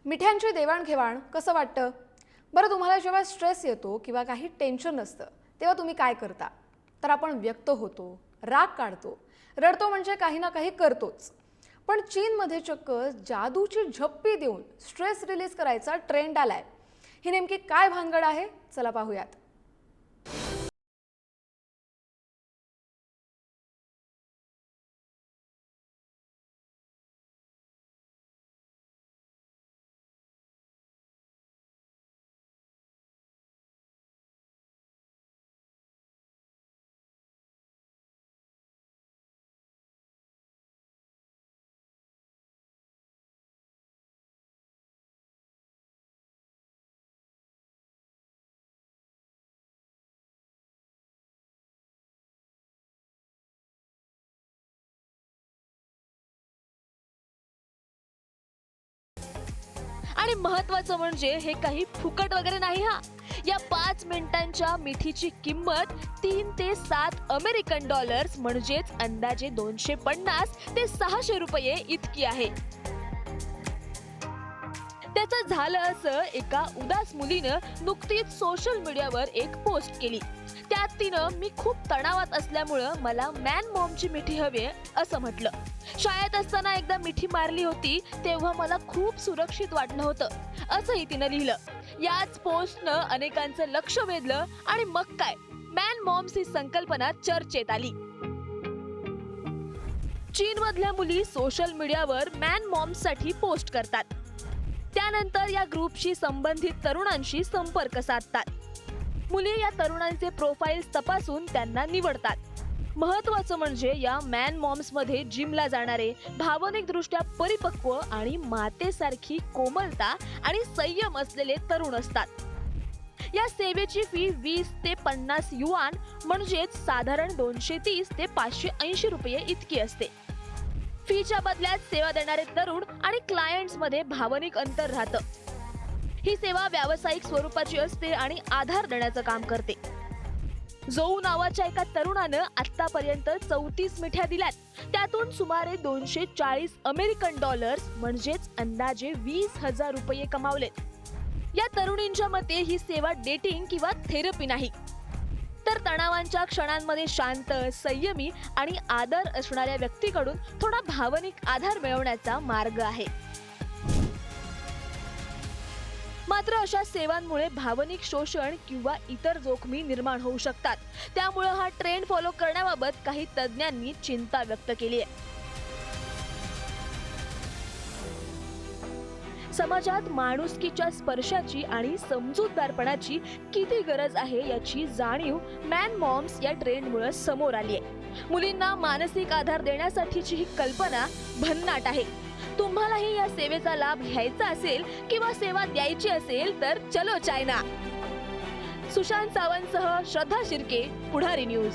मिठ्यांची देवाणघेवाण कसं वाटतं? बरं, तुम्हाला जेव्हा स्ट्रेस येतो किंवा काही टेन्शन असतं तेव्हा तुम्ही काय करता? तर आपण व्यक्त होतो, राग काढतो, रडतो, म्हणजे काही ना काही करतोच. पण चीनमध्ये चक्क जादूची झप्पी देऊन स्ट्रेस रिलीज करायचा ट्रेंड आलाय. ही नेमकी काय भानगड आहे? चला पाहूयात. आणि महत्वाचं म्हणजे हे काही फुकट वगैरे नाही हा. या 5 मिनिटांच्या मिठीची किंमत 3 ते 7 अमेरिकन डॉलर्स म्हणजेच अंदाजे 250 ते 600 रुपये इतकी आहे. त्याचं झालं असं, एका उदास मुलीनं नुकतीच सोशल मीडियावर एक पोस्ट केली. त्यात तिनं मी खूप तणावात असल्यामुळं मला मॅन मॉमची मिठी हवी असं म्हटलं. शाळेत असताना एकदा मिठी मारली होती तेव्हा मला खूप सुरक्षित वाटलं होतं असंही तिनं लिहिलं. याच पोस्टनं अनेकांचं लक्ष वेधलं आणि मग काय, मॅन मॉम्स ही संकल्पना चर्चेत आली. चीनमधल्या मुली सोशल मीडियावर मॅन मॉम्ससाठी पोस्ट करतात. त्यानंतर या ग्रुपशी संबंधित तरुणांशी संपर्क साधतात. मुली या तरुणांचे प्रोफाईल्स तपासून त्यांना निवडतात. महत्त्वाचं म्हणजे या मॅन मॉम्स मध्ये जिमला जाणारे, भावनिकदृष्ट्या परिपक्व आणि मातेसारखी कोमलता आणि संयम असलेले तरुण असतात. या सेवेची फी 20 ते 50 युआन म्हणजेच साधारण 230 ते 580 रुपये इतकी असते. फीच्या बदल्यात सेवा देणारे तरुण आणि क्लायंट्स मध्ये भावनिक अंतर राहतं. ही सेवा व्यावसायिक स्वरूपाची असते आणि आधार देण्याचं काम करते. जोऊ नावाच्या एका तरुणानं आतापर्यंत 34 मिठ्या दिल्यात. त्यातून सुमारे 240 अमेरिकन डॉलर्स म्हणजेच अंदाजे 20,000 रुपये कमावलेत. या तरुणींच्या मते ही सेवा डेटिंग किंवा थेरपी नाही, तर तणावांच्या क्षणांमध्ये शांत, संयमी आणि आदर असणाऱ्या व्यक्तीकडून थोडा भावनिक आधार मिळवण्याचा मार्ग आहे. मात्र अशा सेवांमुळे भावनिक शोषण किंवा इतर जोखमी निर्माण होऊ शकतात. त्यामुळे हा ट्रेंड फॉलो करण्याबाबत काही तज्ञांनी चिंता व्यक्त केली आहे. समाजात माणुसकीच्या स्पर्शाची आणि समजूतदारपणाची किती गरज आहे याची जाणीव मॅन मॉम्स या ट्रेंडमुळे समोर आली आहे. मुलींना मानसिक आधार देण्यासाठीची ही कल्पना भन्नाट आहे. तुम्हालाही या सेवेचा लाभ घ्यायचा असेल किंवा सेवा द्यायची असेल तर चलो चायना. सुशांत सावंतसह श्रद्धा शिर्के, पुढारी न्यूज.